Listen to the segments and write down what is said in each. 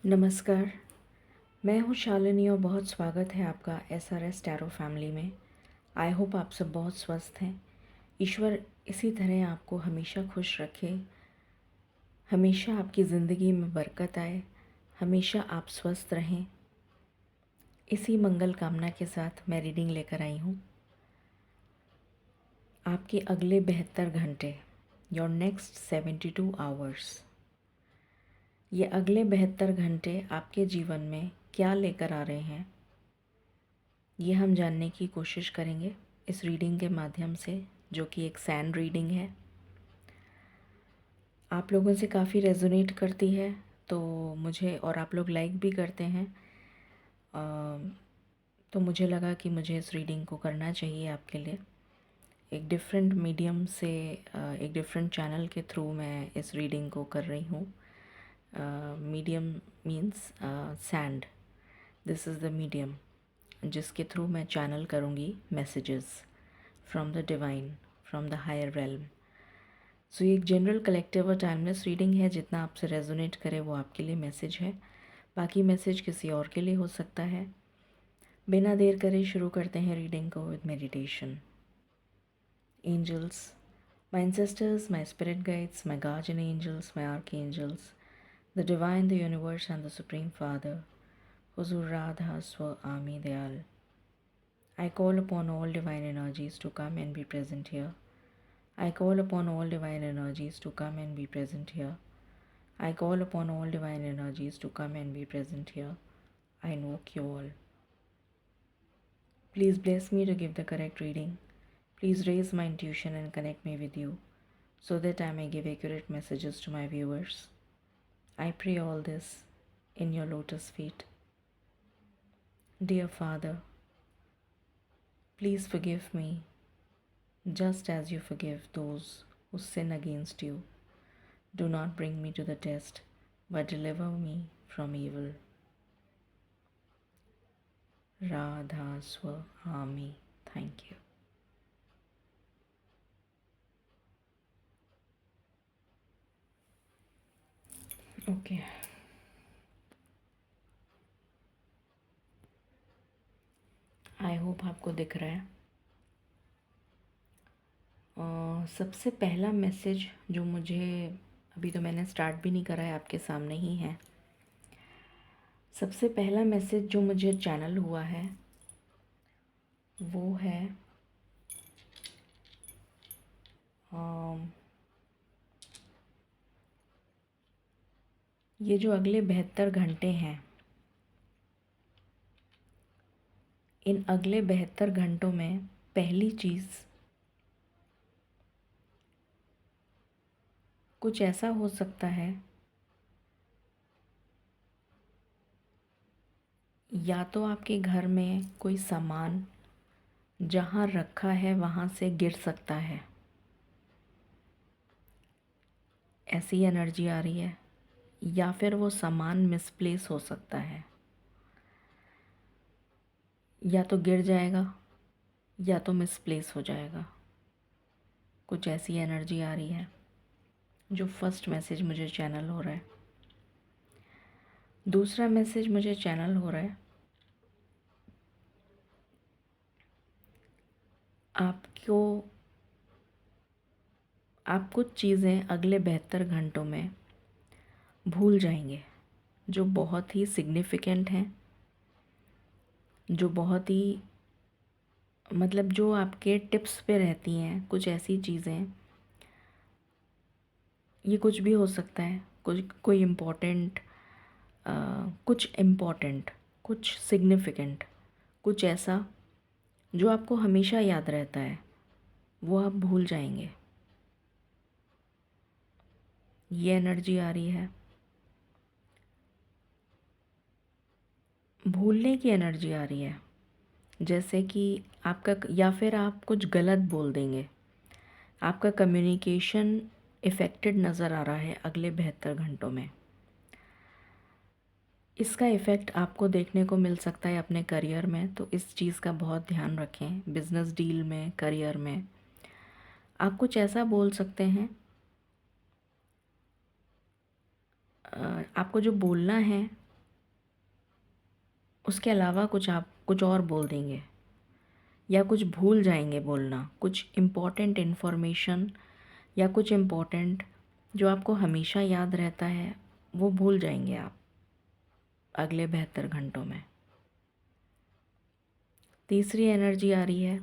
नमस्कार। मैं हूँ शालिनी और बहुत स्वागत है आपका SRS टैरो फैमिली में। आई होप आप सब बहुत स्वस्थ हैं। ईश्वर इसी तरह आपको हमेशा खुश रखे, हमेशा आपकी ज़िंदगी में बरकत आए, हमेशा आप स्वस्थ रहें। इसी मंगल कामना के साथ मैं रीडिंग लेकर आई हूँ। आपके अगले 72 घंटे, योर नेक्स्ट 72 आवर्स। ये अगले 72 घंटे आपके जीवन में क्या लेकर आ रहे हैं, ये हम जानने की कोशिश करेंगे इस रीडिंग के माध्यम से, जो कि एक सैंड रीडिंग है। आप लोगों से काफ़ी रेजोनेट करती है तो मुझे, और आप लोग लाइक भी करते हैं, तो मुझे लगा कि मुझे इस रीडिंग को करना चाहिए आपके लिए। एक डिफरेंट मीडियम से, एक डिफरेंट चैनल के थ्रू मैं इस रीडिंग को कर रही हूँ। Medium means sand, this is the medium जिसके थ्रू मैं चैनल करूँगी messages from the divine, from the higher realm. So ये एक जनरल कलेक्टिव और टाइमलेस रीडिंग है। जितना आपसे रेजोनेट करे वो आपके लिए मैसेज है, बाकी मैसेज किसी और के लिए हो सकता है। बिना देर करे शुरू करते हैं रीडिंग को with meditation. Angels, my ancestors, my spirit guides, my guardian angels, my archangels, the divine, the universe, and the Supreme Father, Huzur Radha Swa Ami Dayal. I call upon all divine energies to come and be present here. I call upon all divine energies to come and be present here. I call upon all divine energies to come and be present here. I invoke you all. Please bless me to give the correct reading. Please raise my intuition and connect me with you, so that I may give accurate messages to my viewers. I pray all this in your lotus feet. Dear Father, please forgive me just as you forgive those who sin against you. Do not bring me to the test, but deliver me from evil. Radha Swami. Thank you. Okay. I hope आपको दिख रहा है। सबसे पहला message जो मुझे, अभी तो मैंने स्टार्ट भी नहीं करा है, आपके सामने ही है। सबसे पहला मैसेज जो मुझे चैनल हुआ है वो है ये जो अगले 72 घंटे हैं, इन अगले 72 घंटों में पहली चीज़, कुछ ऐसा हो सकता है या तो आपके घर में कोई सामान जहाँ रखा है वहाँ से गिर सकता है, ऐसी एनर्जी आ रही है, या फिर वो सामान मिसप्लेस हो सकता है, या तो गिर जाएगा या तो मिसप्लेस हो जाएगा। कुछ ऐसी एनर्जी आ रही है जो फर्स्ट मैसेज मुझे चैनल हो रहा है। दूसरा मैसेज मुझे चैनल हो रहा है, आप कुछ चीज़ें अगले 72 घंटों में भूल जाएंगे जो बहुत ही सिग्निफिकेंट हैं, जो बहुत ही, मतलब जो आपके टिप्स पे रहती हैं। कुछ ऐसी चीज़ें, ये कुछ भी हो सकता है, कोई इम्पोर्टेंट, कुछ सिग्निफिकेंट, कुछ ऐसा जो आपको हमेशा याद रहता है, वो आप भूल जाएंगे। ये एनर्जी आ रही है, भूलने की एनर्जी आ रही है, जैसे कि आपका, या फिर आप कुछ गलत बोल देंगे। आपका कम्युनिकेशन इफ़ेक्टेड नज़र आ रहा है अगले 72 घंटों में। इसका इफ़ेक्ट आपको देखने को मिल सकता है अपने करियर में, तो इस चीज़ का बहुत ध्यान रखें। बिज़नेस डील में, करियर में आप कुछ ऐसा बोल सकते हैं, आपको जो बोलना है उसके अलावा आप कुछ और बोल देंगे या कुछ भूल जाएंगे बोलना, कुछ इम्पॉर्टेंट इन्फॉर्मेशन या कुछ इम्पॉर्टेंट जो आपको हमेशा याद रहता है वो भूल जाएंगे आप अगले 72 घंटों में। तीसरी एनर्जी आ रही है,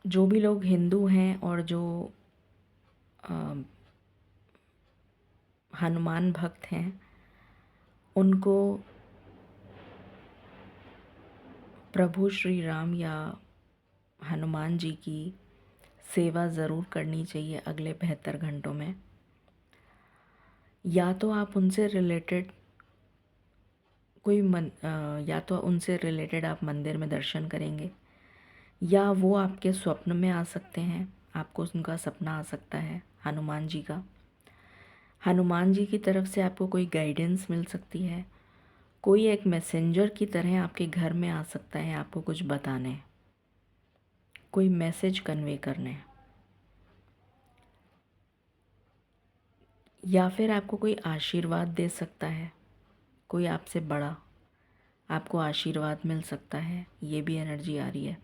जो भी लोग हिंदू हैं और जो हनुमान भक्त हैं उनको प्रभु श्री राम या हनुमान जी की सेवा ज़रूर करनी चाहिए अगले 72 घंटों में। या तो आप उनसे रिलेटेड या तो उनसे रिलेटेड आप मंदिर में दर्शन करेंगे, या वो आपके स्वप्न में आ सकते हैं, आपको उनका सपना आ सकता है हनुमान जी का। हनुमान जी की तरफ से आपको कोई गाइडेंस मिल सकती है, कोई एक मैसेंजर की तरह आपके घर में आ सकता है आपको कुछ बताने, कोई मैसेज कन्वे करने, या फिर आपको कोई आशीर्वाद दे सकता है, कोई आपसे बड़ा आपको आशीर्वाद मिल सकता है। ये भी एनर्जी आ रही है।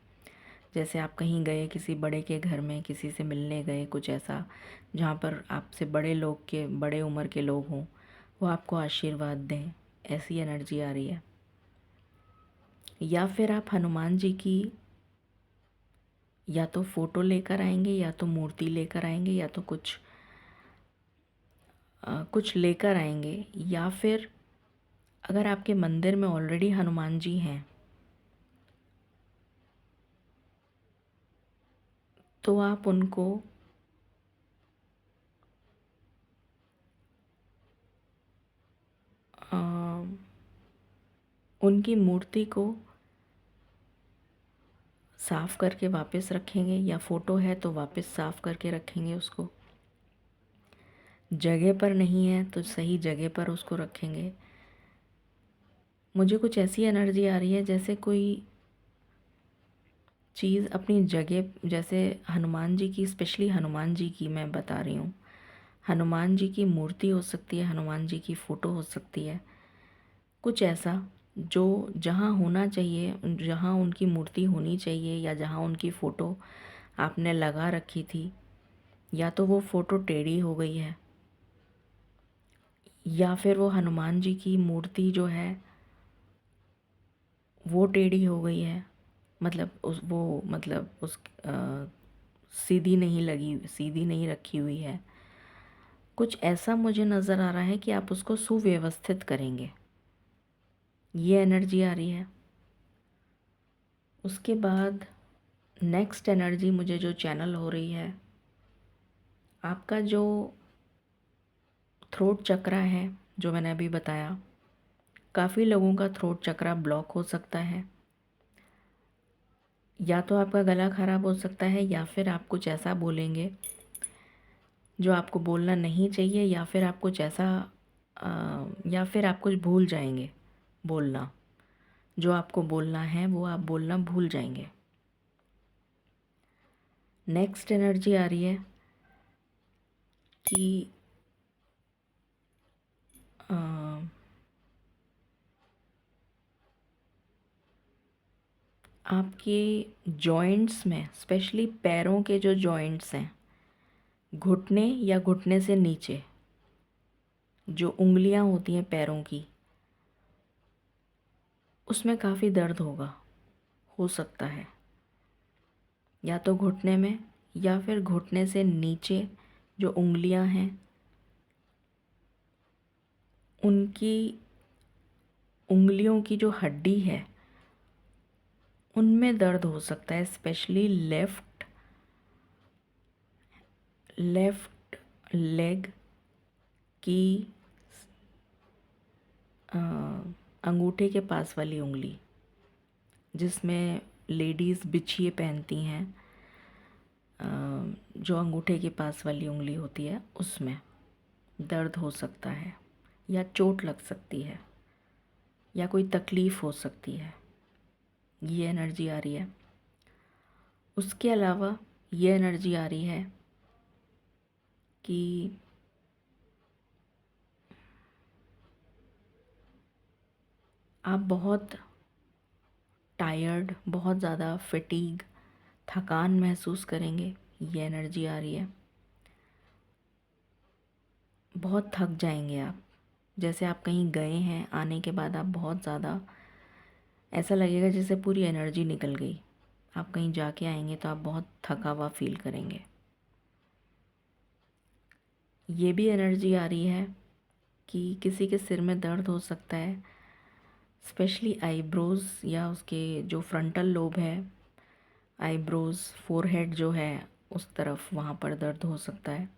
जैसे आप कहीं गए, किसी बड़े के घर में किसी से मिलने गए, कुछ ऐसा जहाँ पर आपसे बड़े उम्र के लोग हों, वो आपको आशीर्वाद दें, ऐसी एनर्जी आ रही है। या फिर आप हनुमान जी की या तो फ़ोटो लेकर आएंगे, या तो मूर्ति लेकर आएंगे, या तो कुछ लेकर आएंगे, या फिर अगर आपके मंदिर में ऑलरेडी हनुमान जी हैं तो आप उनको उनकी मूर्ति को साफ़ करके वापस रखेंगे, या फ़ोटो है तो वापस साफ़ करके रखेंगे उसको। जगह पर नहीं है तो सही जगह पर उसको रखेंगे। मुझे कुछ ऐसी एनर्जी आ रही है जैसे कोई चीज़ अपनी जगह, जैसे हनुमान जी की, स्पेशली हनुमान जी की मैं बता रही हूँ। हनुमान जी की मूर्ति हो सकती है, हनुमान जी की फ़ोटो हो सकती है, कुछ ऐसा जो जहाँ होना चाहिए, जहाँ उनकी मूर्ति होनी चाहिए या जहाँ उनकी फ़ोटो आपने लगा रखी थी, या तो वो फ़ोटो टेढ़ी हो गई है, या फिर वो हनुमान जी की मूर्ति जो है वो टेढ़ी हो गई है, मतलब सीधी नहीं रखी हुई है। कुछ ऐसा मुझे नज़र आ रहा है कि आप उसको सुव्यवस्थित करेंगे, ये एनर्जी आ रही है। उसके बाद नेक्स्ट एनर्जी मुझे जो चैनल हो रही है, आपका जो थ्रोट चक्रा है, जो मैंने अभी बताया, काफ़ी लोगों का थ्रोट चक्रा ब्लॉक हो सकता है, या तो आपका गला ख़राब हो सकता है, या फिर आप कुछ ऐसा बोलेंगे जो आपको बोलना नहीं चाहिए, या फिर आप कुछ ऐसा या फिर आप कुछ भूल जाएंगे बोलना, जो आपको बोलना है वो आप बोलना भूल जाएंगे। नेक्स्ट एनर्जी आ रही है कि आपके जॉइंट्स में, स्पेशली पैरों के जो जॉइंट्स हैं, घुटने या घुटने से नीचे जो उंगलियां होती हैं पैरों की, उसमें काफ़ी दर्द हो सकता है, या तो घुटने में या फिर घुटने से नीचे जो उंगलियां हैं उनकी उंगलियों की जो हड्डी है उनमें दर्द हो सकता है, स्पेशली लेफ़्ट लेग की अंगूठे के पास वाली उंगली, जिसमें लेडीज़ बिछिए पहनती हैं, जो अंगूठे के पास वाली उंगली होती है उसमें दर्द हो सकता है, या चोट लग सकती है, या कोई तकलीफ़ हो सकती है। ये एनर्जी आ रही है। उसके अलावा ये एनर्जी आ रही है कि आप बहुत टायर्ड, बहुत ज़्यादा फटीग, थकान महसूस करेंगे। ये एनर्जी आ रही है। बहुत थक जाएंगे आप, जैसे आप कहीं गए हैं, आने के बाद आप बहुत ज़्यादा, ऐसा लगेगा जैसे पूरी एनर्जी निकल गई। आप कहीं जाके आएंगे तो आप बहुत थका हुआ फील करेंगे। ये भी एनर्जी आ रही है कि किसी के सिर में दर्द हो सकता है, स्पेशली आईब्रोज़ या उसके जो फ्रंटल लोब है, आईब्रोज़, फोरहेड जो है उस तरफ, वहाँ पर दर्द हो सकता है।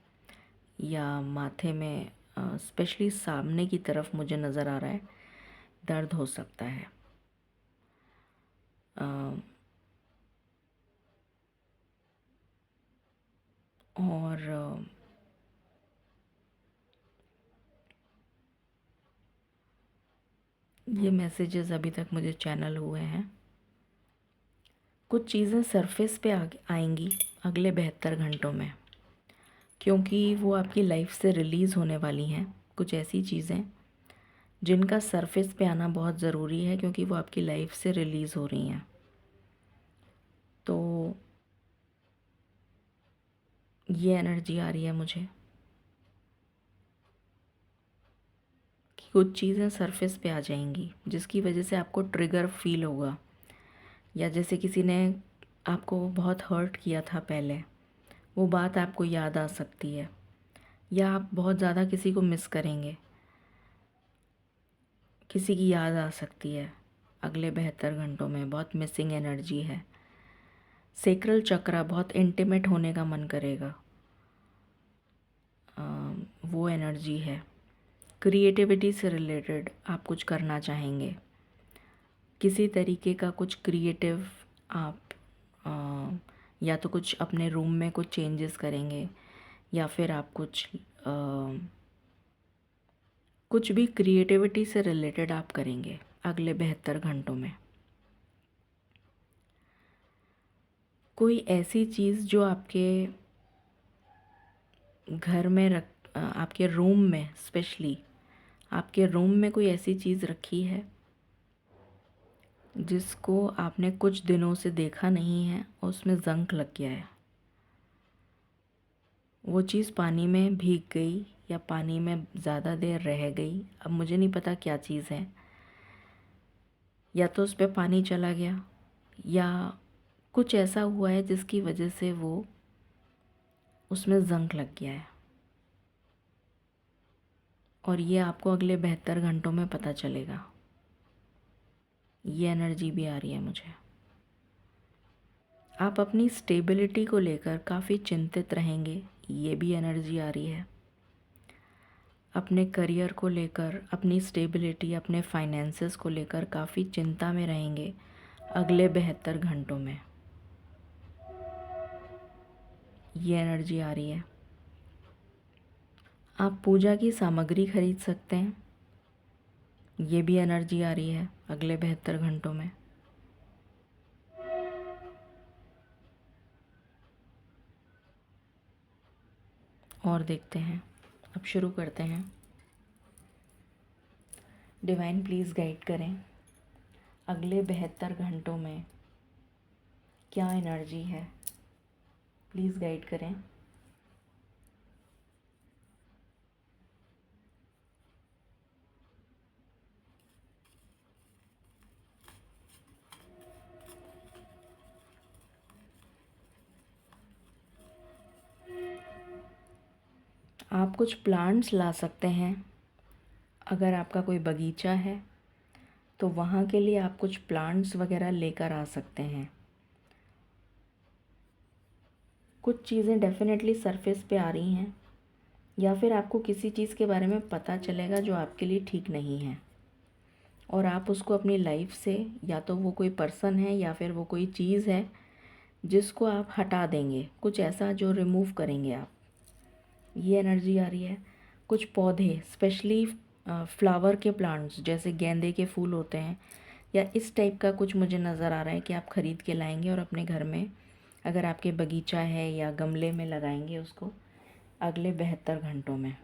या माथे में स्पेशली सामने की तरफ मुझे नज़र आ रहा है दर्द हो सकता है। अ, और ये मैसेजेस अभी तक मुझे चैनल हुए हैं। कुछ चीज़ें सरफेस पे आएंगी अगले 72 घंटों में, क्योंकि वो आपकी लाइफ से रिलीज़ होने वाली हैं। कुछ ऐसी चीज़ें जिनका सरफेस पे आना बहुत ज़रूरी है, क्योंकि वो आपकी लाइफ से रिलीज़ हो रही हैं। तो ये एनर्जी आ रही है मुझे कि कुछ चीज़ें सरफेस पे आ जाएंगी जिसकी वजह से आपको ट्रिगर फील होगा, या जैसे किसी ने आपको बहुत हर्ट किया था पहले, वो बात आपको याद आ सकती है। या आप बहुत ज़्यादा किसी को मिस करेंगे, किसी की याद आ सकती है। अगले 72 घंटों में बहुत मिसिंग एनर्जी है। सेक्रल चक्रा, बहुत इंटीमेट होने का मन करेगा, वो एनर्जी है। क्रिएटिविटी से रिलेटेड आप कुछ करना चाहेंगे, किसी तरीके का कुछ क्रिएटिव आप या तो कुछ अपने रूम में कुछ चेंजेस करेंगे, या फिर आप कुछ भी क्रिएटिविटी से रिलेटेड आप करेंगे अगले 72 घंटों में। कोई ऐसी चीज़ जो आपके घर में आपके रूम में, स्पेशली आपके रूम में कोई ऐसी चीज़ रखी है जिसको आपने कुछ दिनों से देखा नहीं है और उसमें जंक लग गया है। वो चीज़ पानी में भीग गई या पानी में ज़्यादा देर रह गई, अब मुझे नहीं पता क्या चीज़ है। या तो उस पर पानी चला गया, या कुछ ऐसा हुआ है जिसकी वजह से वो उसमें जंक लग गया है, और ये आपको अगले 72 घंटों में पता चलेगा। ये एनर्जी भी आ रही है मुझे। आप अपनी स्टेबिलिटी को लेकर काफ़ी चिंतित रहेंगे, ये भी एनर्जी आ रही है। अपने करियर को लेकर, अपनी स्टेबिलिटी, अपने फाइनेंसेस को लेकर काफ़ी चिंता में रहेंगे अगले 72 घंटों में, ये एनर्जी आ रही है। आप पूजा की सामग्री खरीद सकते हैं, ये भी एनर्जी आ रही है अगले 72 घंटों में। और देखते हैं, अब शुरू करते हैं। डिवाइन प्लीज़ गाइड करें अगले 72 घंटों में क्या एनर्जी है, प्लीज़ गाइड करें। आप कुछ प्लांट्स ला सकते हैं, अगर आपका कोई बगीचा है तो वहाँ के लिए आप कुछ प्लांट्स वगैरह लेकर आ सकते हैं। कुछ चीज़ें डेफिनेटली सरफेस पे आ रही हैं, या फिर आपको किसी चीज़ के बारे में पता चलेगा जो आपके लिए ठीक नहीं है, और आप उसको अपनी लाइफ से, या तो वो कोई पर्सन है या फिर वो कोई चीज़ है जिसको आप हटा देंगे, कुछ ऐसा जो रिमूव करेंगे आप, ये एनर्जी आ रही है। कुछ पौधे, स्पेशली फ्लावर के प्लांट्स, जैसे गेंदे के फूल होते हैं, या इस टाइप का कुछ मुझे नज़र आ रहा है कि आप ख़रीद के लाएंगे और अपने घर में, अगर आपके बगीचा है या गमले में लगाएंगे उसको अगले 72 घंटों में,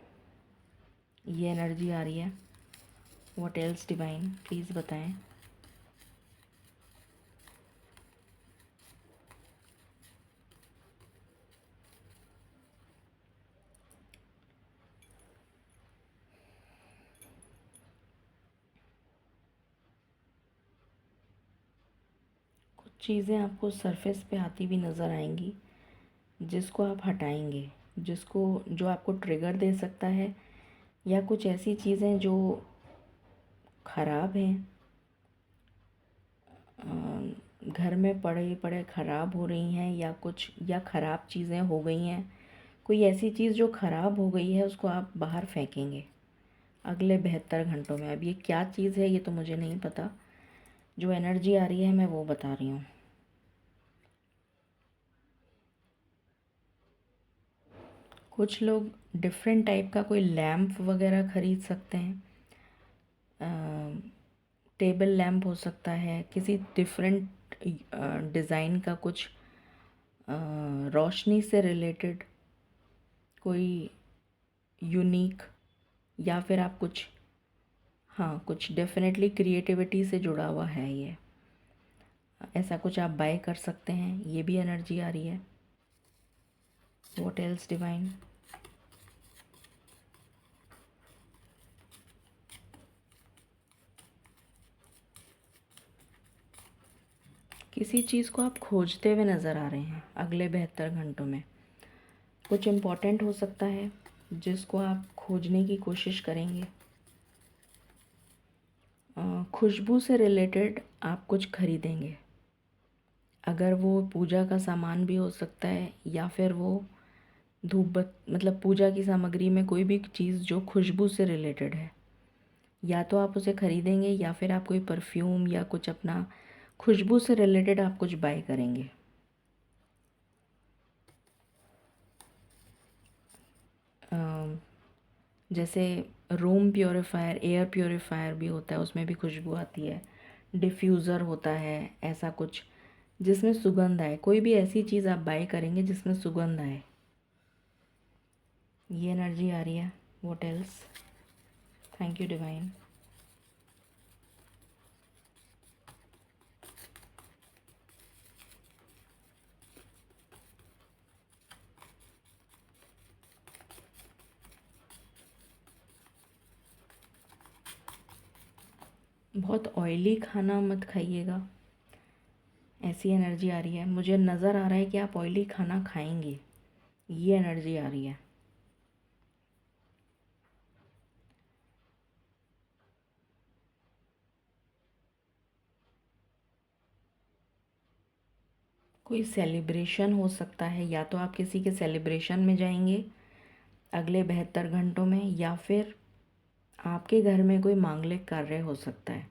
ये एनर्जी आ रही है। व्हाट एल्स डिवाइन, प्लीज़ बताएं। कुछ चीज़ें आपको सरफेस पे आती हुई नज़र आएंगी जिसको आप हटाएंगे, जिसको जो आपको ट्रिगर दे सकता है, या कुछ ऐसी चीज़ें जो ख़राब हैं, घर में पड़े पड़े ख़राब हो रही हैं, या कुछ या ख़राब चीज़ें हो गई हैं। कोई ऐसी चीज़ जो ख़राब हो गई है उसको आप बाहर फेंकेंगे अगले 72 घंटों में। अब ये क्या चीज़ है ये तो मुझे नहीं पता, जो एनर्जी आ रही है मैं वो बता रही हूँ। कुछ लोग डिफरेंट टाइप का कोई लैम्प वगैरह ख़रीद सकते हैं। टेबल लैम्प हो सकता है, किसी डिफरेंट डिज़ाइन का, कुछ रोशनी से रिलेटेड कोई यूनिक, या फिर आप कुछ, हाँ कुछ डेफिनेटली क्रिएटिविटी से जुड़ा हुआ है ये, ऐसा कुछ आप बाय कर सकते हैं। ये भी एनर्जी आ रही है। What else divine. किसी चीज़ को आप खोजते हुए नज़र आ रहे हैं अगले 72 घंटों में। कुछ इम्पोर्टेंट हो सकता है जिसको आप खोजने की कोशिश करेंगे। खुशबू से रिलेटेड आप कुछ खरीदेंगे, अगर वो पूजा का सामान भी हो सकता है, या फिर वो मतलब पूजा की सामग्री में कोई भी चीज़ जो खुशबू से रिलेटेड है, या तो आप उसे खरीदेंगे या फिर आप कोई परफ्यूम या कुछ अपना खुशबू से रिलेटेड आप कुछ बाय करेंगे। जैसे रूम प्योरीफायर, एयर प्योरीफायर भी होता है, उसमें भी खुशबू आती है। डिफ्यूज़र होता है, ऐसा कुछ जिसमें सुगंध आए। कोई भी ऐसी चीज़ आप बाय करेंगे जिसमें सुगंध आए। ये एनर्जी आ रही है। What else. Thank you divine. बहुत ऑयली खाना मत खाइएगा, ऐसी एनर्जी आ रही है। मुझे नज़र आ रहा है कि आप ऑयली खाना खाएंगे, ये एनर्जी आ रही है। कोई सेलिब्रेशन हो सकता है, या तो आप किसी के सेलिब्रेशन में जाएंगे अगले 72 घंटों में, या फिर आपके घर में कोई मांगलिक कार्य हो सकता है।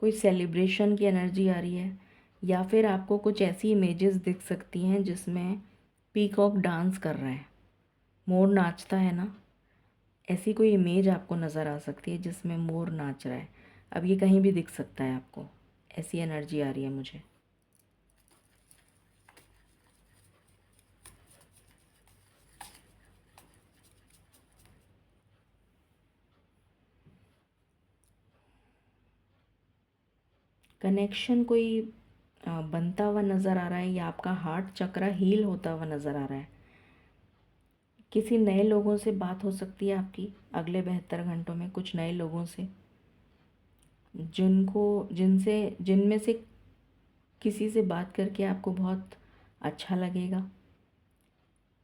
कोई सेलिब्रेशन की एनर्जी आ रही है, या फिर आपको कुछ ऐसी इमेजेस दिख सकती हैं जिसमें पीकॉक डांस कर रहा है, मोर नाचता है ना, ऐसी कोई इमेज आपको नज़र आ सकती है जिसमें मोर नाच रहा है। अब ये कहीं भी दिख सकता है आपको, ऐसी एनर्जी आ रही है मुझे। कनेक्शन कोई बनता हुआ नज़र आ रहा है, या आपका हार्ट चक्रा हील होता हुआ नज़र आ रहा है। किसी नए लोगों से बात हो सकती है आपकी अगले 72 घंटों में, कुछ नए लोगों से जिनमें से किसी से बात करके आपको बहुत अच्छा लगेगा।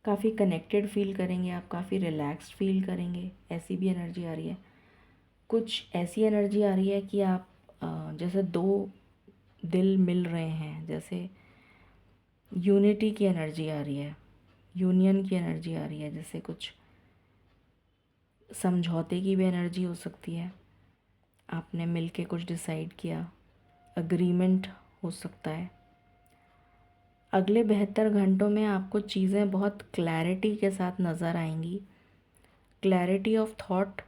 काफ़ी कनेक्टेड फील करेंगे आप, काफ़ी रिलैक्स्ड फील करेंगे, ऐसी भी एनर्जी आ रही है। कुछ ऐसी एनर्जी आ रही है कि आप जैसे दो दिल मिल रहे हैं, जैसे यूनिटी की एनर्जी आ रही है, यूनियन की एनर्जी आ रही है। जैसे कुछ समझौते की भी एनर्जी हो सकती है, आपने मिलके कुछ डिसाइड किया, अग्रीमेंट हो सकता है। अगले 72 घंटों में आपको चीज़ें बहुत क्लैरिटी के साथ नज़र आएंगी। क्लैरिटी ऑफ थॉट,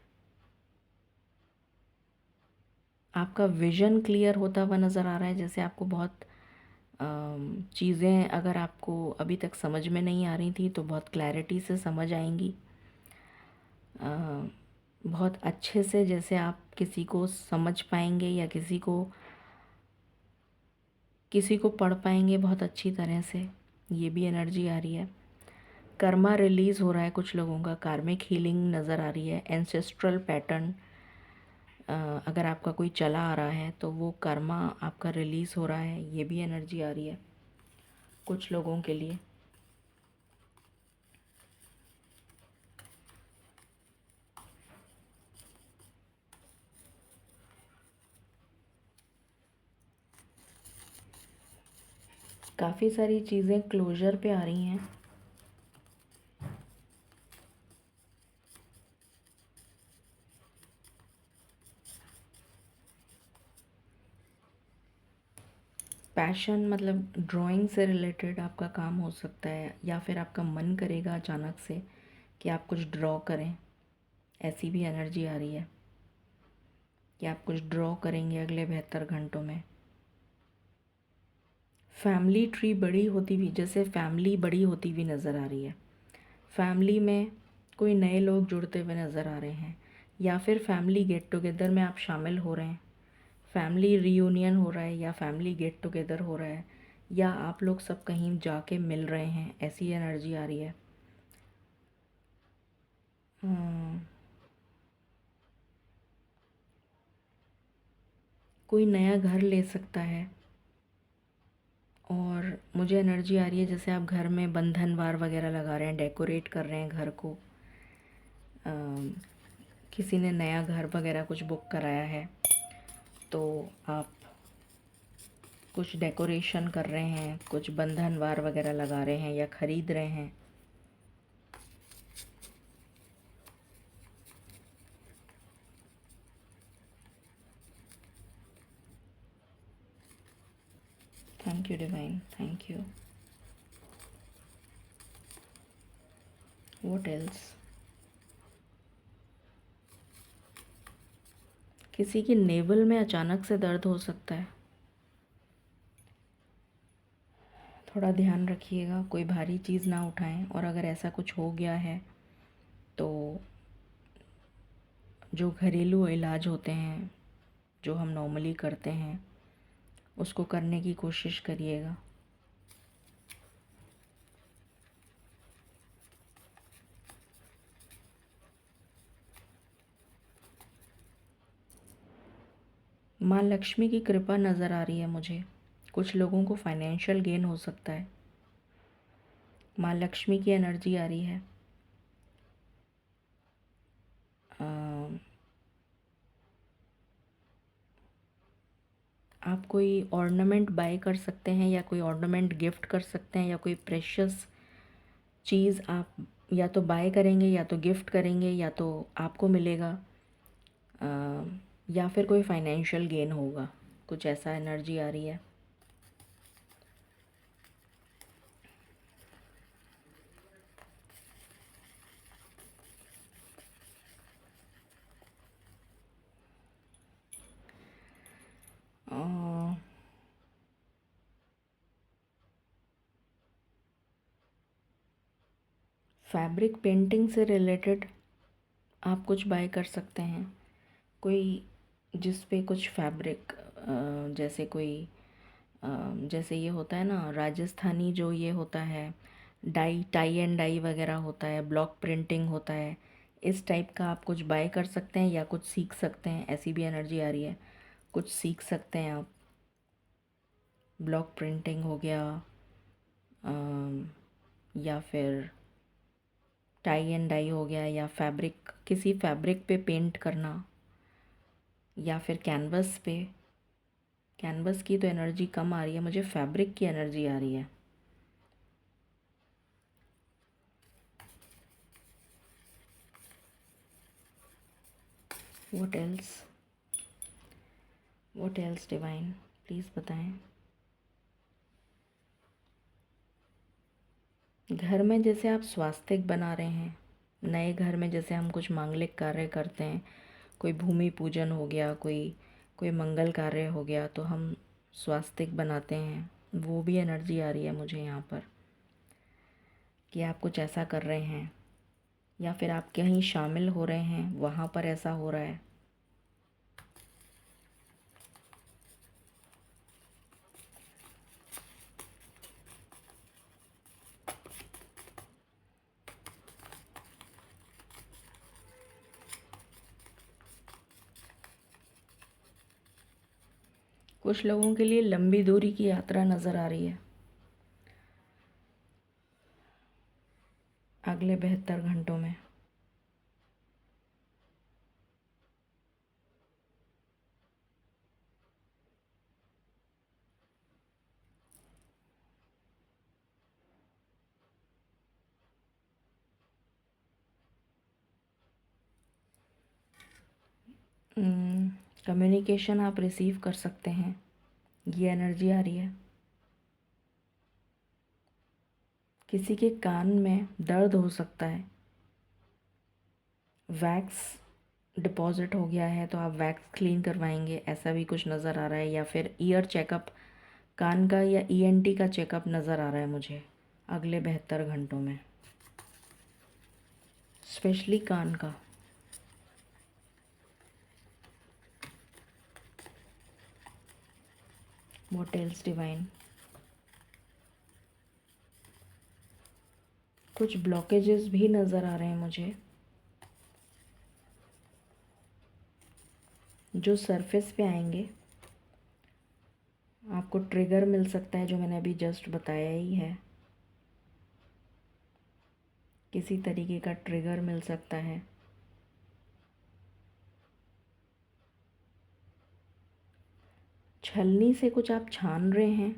आपका विज़न क्लियर होता हुआ नज़र आ रहा है। जैसे आपको बहुत चीज़ें अगर आपको अभी तक समझ में नहीं आ रही थी तो बहुत क्लैरिटी से समझ आएंगी। बहुत अच्छे से, जैसे आप किसी को समझ पाएंगे या किसी को पढ़ पाएंगे बहुत अच्छी तरह से, ये भी एनर्जी आ रही है। कर्मा रिलीज़ हो रहा है कुछ लोगों का, कार्मिक हीलिंग नज़र आ रही है। एंसेस्ट्रल पैटर्न अगर आपका कोई चला आ रहा है तो वो कर्मा आपका रिलीज़ हो रहा है, ये भी एनर्जी आ रही है कुछ लोगों के लिए। काफ़ी सारी चीज़ें क्लोजर पे आ रही हैं। पैशन मतलब ड्राइंग से रिलेटेड आपका काम हो सकता है, या फिर आपका मन करेगा अचानक से कि आप कुछ ड्रॉ करें, ऐसी भी एनर्जी आ रही है कि आप कुछ ड्रॉ करेंगे अगले 72 घंटों में। फैमिली ट्री बड़ी होती हुई, जैसे फैमिली बड़ी होती हुई नज़र आ रही है। फैमिली में कोई नए लोग जुड़ते हुए नज़र आ रहे हैं, या फिर फैमिली गेट टुगेदर में आप शामिल हो रहे हैं, फैमिली रीयूनियन हो रहा है या फैमिली गेट टुगेदर हो रहा है, या आप लोग सब कहीं जाके मिल रहे हैं, ऐसी एनर्जी आ रही है। कोई नया घर ले सकता है। और मुझे एनर्जी आ रही है जैसे आप घर में बंधनवार वगैरह लगा रहे हैं, डेकोरेट कर रहे हैं घर को। किसी ने नया घर वगैरह कुछ बुक कराया है तो आप कुछ डेकोरेशन कर रहे हैं, कुछ बंधनवार वगैरह लगा रहे हैं या ख़रीद रहे हैं। Thank you divine, thank you. What else? किसी की नेवल में अचानक से दर्द हो सकता है, थोड़ा ध्यान रखिएगा, कोई भारी चीज़ ना उठाएं। और अगर ऐसा कुछ हो गया है तो जो घरेलू इलाज होते हैं, जो हम नॉर्मली करते हैं, उसको करने की कोशिश करिएगा। माँ लक्ष्मी की कृपा नज़र आ रही है मुझे, कुछ लोगों को फाइनेंशियल गेन हो सकता है। माँ लक्ष्मी की एनर्जी आ रही है। आप कोई ऑर्नामेंट बाय कर सकते हैं या कोई ऑर्नामेंट गिफ्ट कर सकते हैं, या कोई प्रेशियस चीज़ आप या तो बाय करेंगे या तो गिफ्ट करेंगे या तो आपको मिलेगा, या फिर कोई फाइनेंशियल गेन होगा, कुछ ऐसा एनर्जी आ रही है। फैब्रिक पेंटिंग से रिलेटेड आप कुछ बाय कर सकते हैं, कोई जिस पे कुछ फैब्रिक, जैसे कोई जैसे ये होता है ना राजस्थानी, जो ये होता है डाई, टाई एंड डाई वगैरह होता है, ब्लॉक प्रिंटिंग होता है, इस टाइप का आप कुछ बाय कर सकते हैं या कुछ सीख सकते हैं, ऐसी भी एनर्जी आ रही है। कुछ सीख सकते हैं आप, ब्लॉक प्रिंटिंग हो गया, या फिर टाई एंड डाई हो गया, या फैब्रिक, किसी फैब्रिक पे पेंट करना, या फिर कैनवस पे। कैनवस की तो एनर्जी कम आ रही है मुझे, फैब्रिक की एनर्जी आ रही है। What else? What else divine, please बताएं। घर में जैसे आप स्वास्तिक बना रहे हैं, नए घर में जैसे हम कुछ मांगलिक कार्य करते हैं, कोई भूमि पूजन हो गया, कोई कोई मंगल कार्य हो गया, तो हम स्वास्तिक बनाते हैं, वो भी एनर्जी आ रही है मुझे यहाँ पर कि आप कुछ ऐसा कर रहे हैं। या फिर आप कहीं शामिल हो रहे हैं, वहाँ पर ऐसा हो रहा है। कुछ लोगों के लिए लंबी दूरी की यात्रा नज़र आ रही है अगले 72 घंटों में। कम्युनिकेशन आप रिसीव कर सकते हैं, ये एनर्जी आ रही है। किसी के कान में दर्द हो सकता है, वैक्स डिपॉज़िट हो गया है तो आप वैक्स क्लीन करवाएंगे, ऐसा भी कुछ नज़र आ रहा है। या फिर ईयर चेकअप, कान का या ईएनटी का चेकअप नज़र आ रहा है मुझे अगले 72 घंटों में, स्पेशली कान का। What else divine. कुछ ब्लॉकेजेस भी नज़र आ रहे हैं मुझे जो सरफेस पे आएंगे। आपको ट्रिगर मिल सकता है, जो मैंने अभी जस्ट बताया ही है। किसी तरीके का ट्रिगर मिल सकता है। छलनी से कुछ आप छान रहे हैं,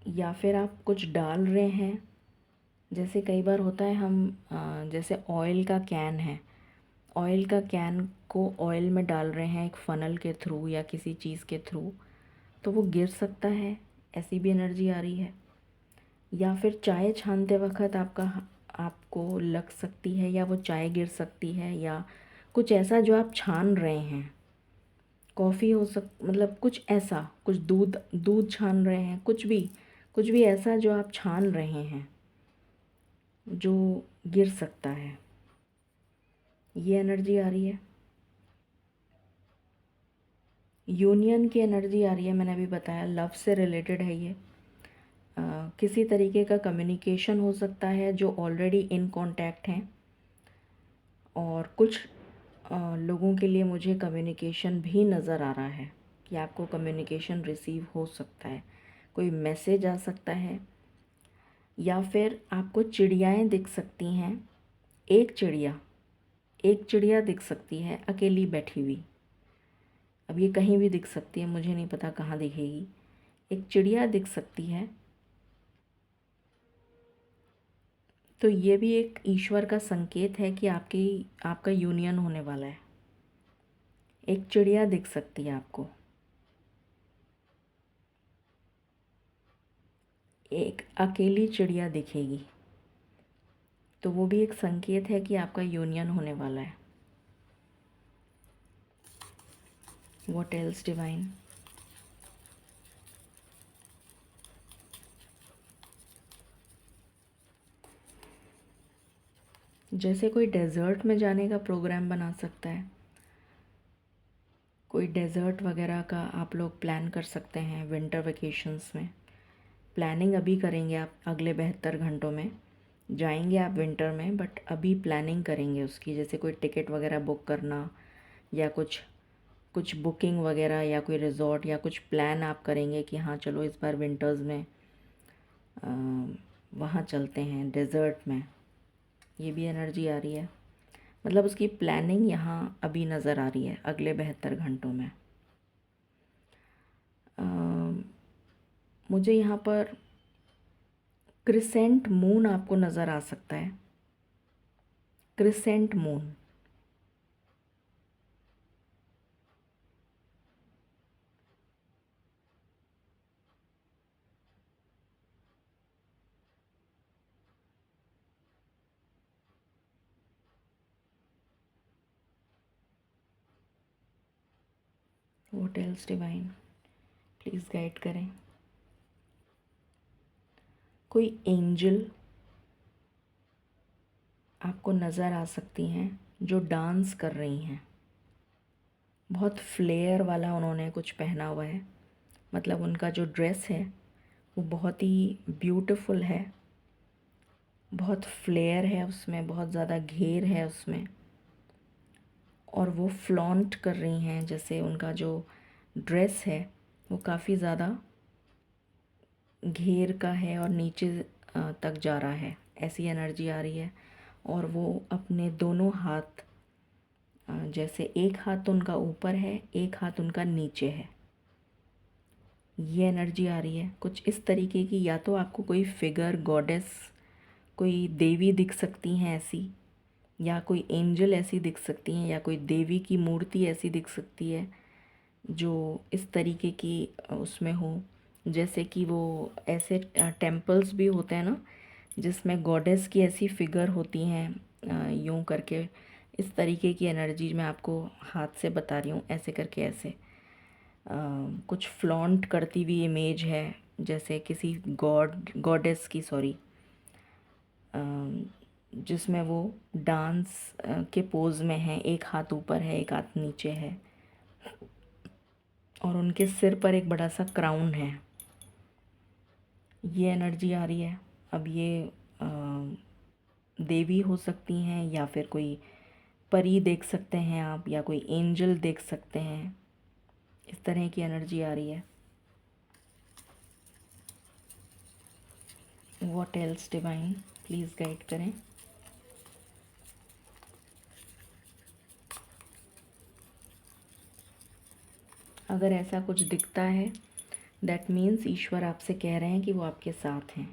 या फिर आप कुछ डाल रहे हैं। जैसे कई बार होता है हम जैसे ऑयल का कैन है, ऑयल का कैन को ऑयल में डाल रहे हैं एक फ़नल के थ्रू या किसी चीज़ के थ्रू, तो वो गिर सकता है, ऐसी भी एनर्जी आ रही है। या फिर चाय छानते वक्त आपको लग सकती है, या वो चाय गिर सकती है, या कुछ ऐसा जो आप छान रहे हैं। कॉफ़ी हो मतलब कुछ ऐसा, कुछ दूध दूध छान रहे हैं, कुछ भी ऐसा जो आप छान रहे हैं जो गिर सकता है, ये एनर्जी आ रही है। यूनियन की एनर्जी आ रही है, मैंने अभी बताया लव से रिलेटेड है ये। किसी तरीके का कम्युनिकेशन हो सकता है जो ऑलरेडी इन कांटेक्ट हैं, और कुछ लोगों के लिए मुझे कम्युनिकेशन भी नज़र आ रहा है कि आपको कम्युनिकेशन रिसीव हो सकता है, कोई मैसेज आ सकता है। या फिर आपको चिड़ियाएँ दिख सकती हैं, एक चिड़िया एक चिड़िया दिख सकती है अकेली बैठी हुई। अब ये कहीं भी दिख सकती है, मुझे नहीं पता कहाँ दिखेगी। एक चिड़िया दिख सकती है, तो ये भी एक ईश्वर का संकेत है कि आपका यूनियन होने वाला है। एक चिड़िया दिख सकती है आपको, एक अकेली चिड़िया दिखेगी, तो वो भी एक संकेत है कि आपका यूनियन होने वाला है। What else divine. जैसे कोई डेज़र्ट में जाने का प्रोग्राम बना सकता है, कोई डेज़र्ट वगैरह का आप लोग प्लान कर सकते हैं विंटर वेकेशंस में। प्लानिंग अभी करेंगे आप, अगले 72 घंटों में जाएंगे आप विंटर में, बट अभी प्लानिंग करेंगे उसकी। जैसे कोई टिकट वगैरह बुक करना, या कुछ कुछ बुकिंग वगैरह, या कोई रिज़ॉर्ट, या कुछ प्लान आप करेंगे कि हाँ चलो इस बार विंटर्स में वहाँ चलते हैं डेज़र्ट में। ये भी एनर्जी आ रही है, मतलब उसकी प्लानिंग यहाँ अभी नज़र आ रही है अगले 72 घंटों में। मुझे यहाँ पर क्रिसेंट मून आपको नज़र आ सकता है, crescent moon. What else divine, please guide करें। कोई एंजल आपको नज़र आ सकती हैं जो डांस कर रही हैं। बहुत फ्लेयर वाला उन्होंने कुछ पहना हुआ है, मतलब उनका जो ड्रेस है वो बहुत ही ब्यूटीफुल है, बहुत फ्लेयर है उसमें, बहुत ज़्यादा घेर है उसमें, और वो फ्लॉन्ट कर रही हैं। जैसे उनका जो ड्रेस है वो काफ़ी ज़्यादा घेर का है और नीचे तक जा रहा है, ऐसी एनर्जी आ रही है। और वो अपने दोनों हाथ, जैसे एक हाथ उनका ऊपर है, एक हाथ उनका नीचे है, ये एनर्जी आ रही है कुछ इस तरीके की। या तो आपको कोई फिगर, गॉडेस, कोई देवी दिख सकती हैं ऐसी, या कोई एंजल ऐसी दिख सकती हैं, या कोई देवी की मूर्ति ऐसी दिख सकती है जो इस तरीके की उसमें हो। जैसे कि वो ऐसे टेम्पल्स भी होते हैं ना जिसमें गॉडेस की ऐसी फिगर होती हैं, यूं करके। इस तरीके की एनर्जी मैं आपको हाथ से बता रही हूँ, ऐसे करके ऐसे कुछ फ्लॉन्ट करती हुई इमेज है, जैसे किसी गॉडेस की, सॉरी, जिसमें वो डांस के पोज में है, एक हाथ ऊपर है, एक हाथ नीचे है, और उनके सिर पर एक बड़ा सा क्राउन है। ये एनर्जी आ रही है। अब ये देवी हो सकती हैं, या फिर कोई परी देख सकते हैं आप, या कोई एंजल देख सकते हैं, इस तरह की एनर्जी आ रही है। What else divine, please guide करें। अगर ऐसा कुछ दिखता है दैट मीन्स ईश्वर आपसे कह रहे हैं कि वो आपके साथ हैं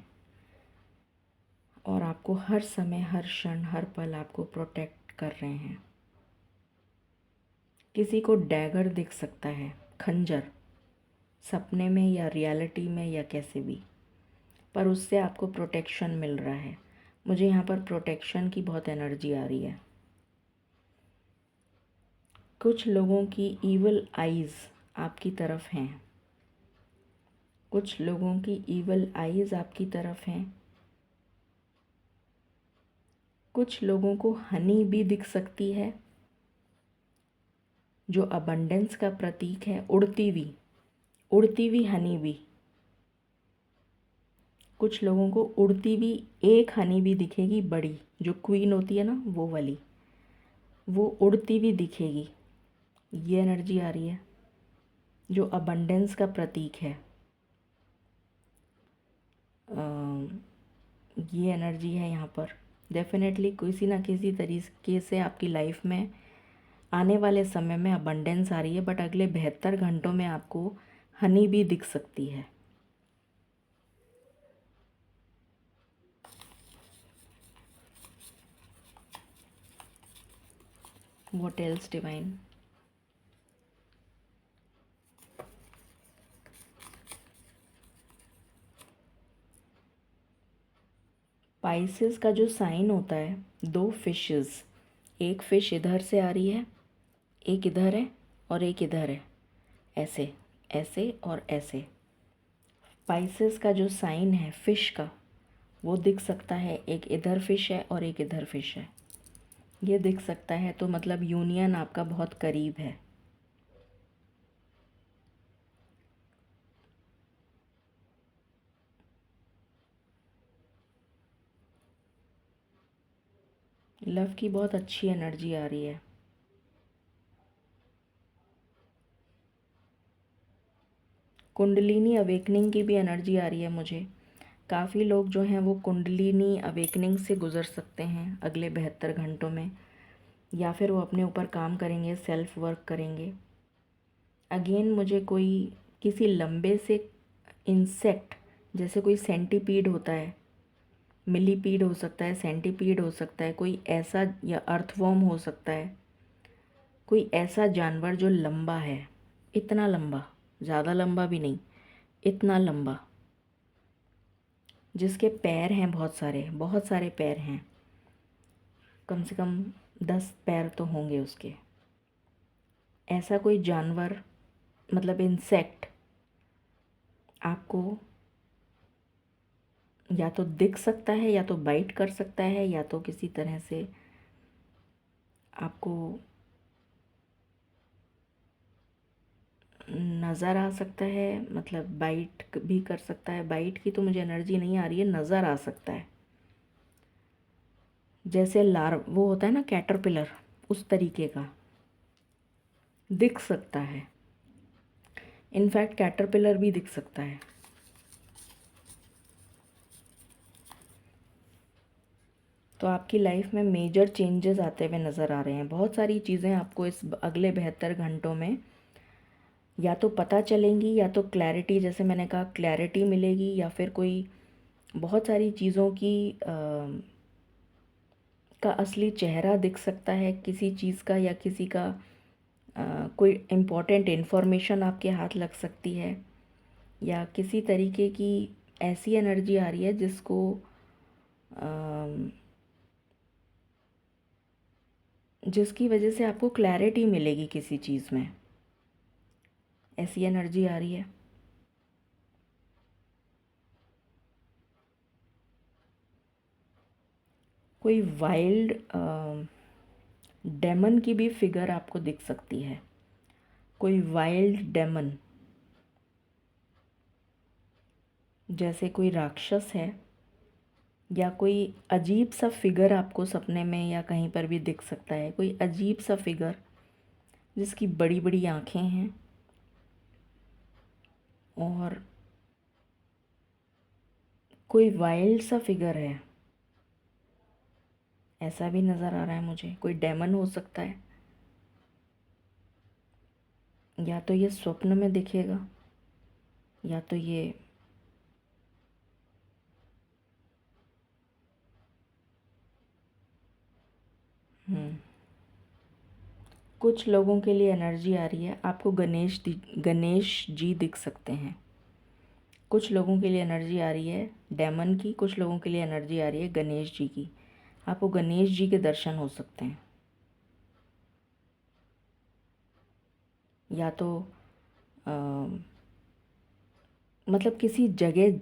और आपको हर समय, हर क्षण, हर पल आपको प्रोटेक्ट कर रहे हैं। किसी को डैगर दिख सकता है, खंजर, सपने में या रियलिटी में या कैसे भी, पर उससे आपको प्रोटेक्शन मिल रहा है। मुझे यहाँ पर प्रोटेक्शन की बहुत एनर्जी आ रही है। कुछ लोगों की ईवल आइज़ आपकी तरफ हैं, कुछ लोगों की ईवल आइज़ आपकी तरफ हैं। कुछ लोगों को हनी भी दिख सकती है जो अबंडेंस का प्रतीक है, उड़ती हुई हनी भी। कुछ लोगों को उड़ती हुई एक हनी भी दिखेगी, बड़ी जो क्वीन होती है ना, वो वाली, वो उड़ती हुई दिखेगी। ये एनर्जी आ रही है जो अबंडेंस का प्रतीक है। ये एनर्जी है यहाँ पर। डेफिनेटली किसी ना किसी तरीके से आपकी लाइफ में आने वाले समय में अबंडेंस आ रही है, बट अगले 72 घंटों में आपको हनी भी दिख सकती है। What else divine. पाइसेस का जो साइन होता है, दो फिशेस, एक फ़िश इधर से आ रही है, एक इधर है और एक इधर है, ऐसे ऐसे और ऐसे। पाइसेस का जो साइन है फ़िश का, वो दिख सकता है, एक इधर फ़िश है और एक इधर फ़िश है, ये दिख सकता है। तो मतलब यूनियन आपका बहुत करीब है। लव की बहुत अच्छी एनर्जी आ रही है। कुंडलिनी अवेकनिंग की भी एनर्जी आ रही है मुझे। काफ़ी लोग जो हैं वो कुंडलिनी अवेकनिंग से गुज़र सकते हैं अगले 72 घंटों में, या फिर वो अपने ऊपर काम करेंगे, सेल्फ वर्क करेंगे। अगेन मुझे कोई किसी लंबे से इंसेक्ट, जैसे कोई सेंटीपीड होता है, मिलीपीड हो सकता है, सेंटीपीड हो सकता है, कोई ऐसा, या अर्थवॉर्म हो सकता है, कोई ऐसा जानवर जो लंबा है, इतना लंबा, ज़्यादा लंबा भी नहीं, इतना लंबा, जिसके पैर हैं बहुत सारे, बहुत सारे पैर हैं, कम से कम 10 पैर तो होंगे उसके। ऐसा कोई जानवर, मतलब इंसेक्ट, आपको या तो दिख सकता है, या तो बाइट कर सकता है, या तो किसी तरह से आपको नज़र आ सकता है, मतलब बाइट भी कर सकता है। बाइट की तो मुझे एनर्जी नहीं आ रही है, नज़र आ सकता है। जैसे वो होता है ना कैटरपिलर, उस तरीके का दिख सकता है। इनफैक्ट कैटरपिलर भी दिख सकता है। तो आपकी लाइफ में मेजर चेंजेस आते हुए नज़र आ रहे हैं। बहुत सारी चीज़ें आपको इस अगले 72 घंटों में या तो पता चलेंगी, या तो क्लैरिटी, जैसे मैंने कहा क्लैरिटी मिलेगी, या फिर कोई बहुत सारी चीज़ों की का असली चेहरा दिख सकता है किसी चीज़ का, या किसी का कोई इम्पोर्टेंट इन्फॉर्मेशन आपके हाथ लग सकती है, या किसी तरीके की ऐसी एनर्जी आ रही है जिसको जिसकी वजह से आपको क्लैरिटी मिलेगी किसी चीज़ में। ऐसी एनर्जी आ रही है। कोई वाइल्ड डेमन की भी फिगर आपको दिख सकती है। कोई वाइल्ड डेमन, जैसे कोई राक्षस है, या कोई अजीब सा फिगर आपको सपने में या कहीं पर भी दिख सकता है। कोई अजीब सा फिगर जिसकी बड़ी बड़ी आँखें हैं और कोई वाइल्ड सा फिगर है, ऐसा भी नज़र आ रहा है मुझे। कोई डेमन हो सकता है, या तो ये स्वप्न में दिखेगा, या तो ये कुछ लोगों के लिए एनर्जी आ रही है। आपको गणेश जी दिख सकते हैं। कुछ लोगों के लिए एनर्जी आ रही है डेमन की, कुछ लोगों के लिए एनर्जी आ रही है गणेश जी की। आपको गणेश जी के दर्शन हो सकते हैं, या तो आ, मतलब किसी जगह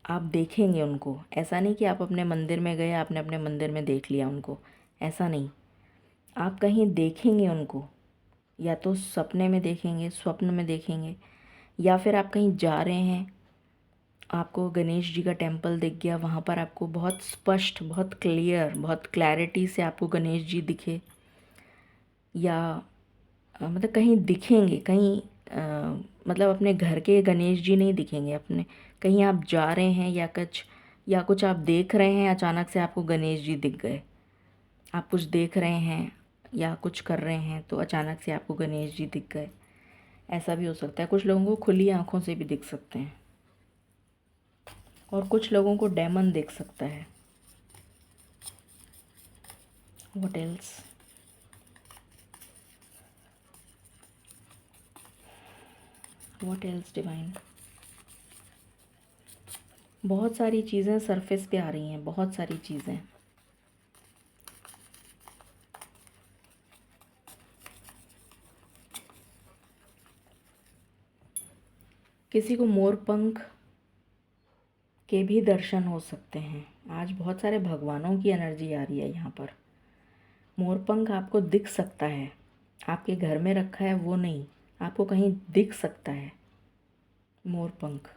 आप देखेंगे उनको। ऐसा नहीं कि आप अपने मंदिर में गए, आपने अपने मंदिर में देख लिया उनको, ऐसा नहीं। आप कहीं देखेंगे उनको, या तो सपने में देखेंगे, स्वप्न में देखेंगे, या फिर आप कहीं जा रहे हैं, आपको गणेश जी का टेम्पल दिख गया, वहाँ पर आपको बहुत स्पष्ट, बहुत क्लियर, बहुत क्लैरिटी से आपको गणेश जी दिखे, या मतलब कहीं दिखेंगे, कहीं मतलब अपने घर के गणेश जी नहीं दिखेंगे, अपने कहीं आप जा रहे हैं, या कुछ आप देख रहे हैं, अचानक से आपको गणेश जी दिख गए। आप कुछ देख रहे हैं या कुछ कर रहे हैं, तो अचानक से आपको गणेश जी दिख गए। ऐसा भी हो सकता है। कुछ लोगों को खुली आँखों से भी दिख सकते हैं, और कुछ लोगों को डेमन दिख सकता है। What else? What else divine? बहुत सारी चीज़ें सरफेस पे आ रही हैं, बहुत सारी चीज़ें। किसी को मोर पंख के भी दर्शन हो सकते हैं। आज बहुत सारे भगवानों की एनर्जी आ रही है यहाँ पर। मोर पंख आपको दिख सकता है, आपके घर में रखा है वो नहीं, आपको कहीं दिख सकता है मोर पंख।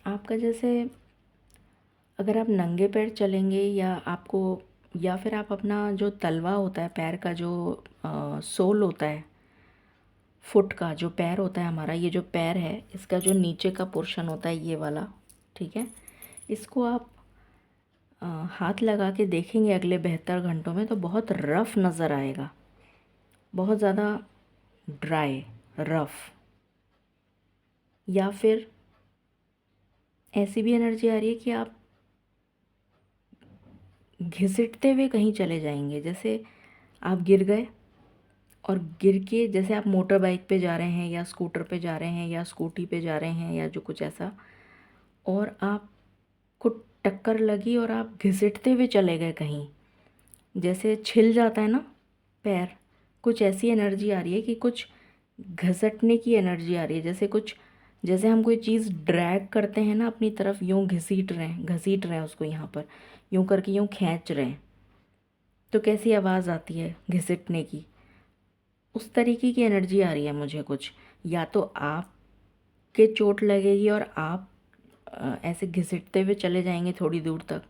आपका जैसे अगर आप नंगे पैर चलेंगे, या फिर आप अपना जो तलवा होता है, पैर का जो सोल होता है, फुट का जो पैर होता है हमारा, ये जो पैर है, इसका जो नीचे का पोर्शन होता है ये वाला, ठीक है, इसको आप हाथ लगा के देखेंगे अगले 72 घंटों में, तो बहुत रफ़ नज़र आएगा, बहुत ज़्यादा ड्राई, रफ़। या फिर ऐसी भी एनर्जी आ रही है कि आप घिसटते हुए कहीं चले जाएंगे। जैसे आप गिर गए, और गिर के, जैसे आप मोटर बाइक पे जा रहे हैं, या स्कूटर पे जा रहे हैं, या स्कूटी पे जा रहे हैं, या जो कुछ ऐसा, और आपको टक्कर लगी और आप घिसटते हुए चले गए कहीं, जैसे छिल जाता है ना पैर, कुछ ऐसी एनर्जी आ रही है कि कुछ घसटने की एनर्जी आ रही है, जैसे कुछ, जैसे हम कोई चीज़ ड्रैग करते हैं ना अपनी तरफ, यूँ घसीट रहे हैं उसको, यहाँ पर यूँ करके यूँ खींच रहे हैं, तो कैसी आवाज़ आती है घसीटने की, उस तरीके की एनर्जी आ रही है मुझे कुछ। या तो आपके चोट लगेगी और आप ऐसे घसीटते हुए चले जाएंगे थोड़ी दूर तक,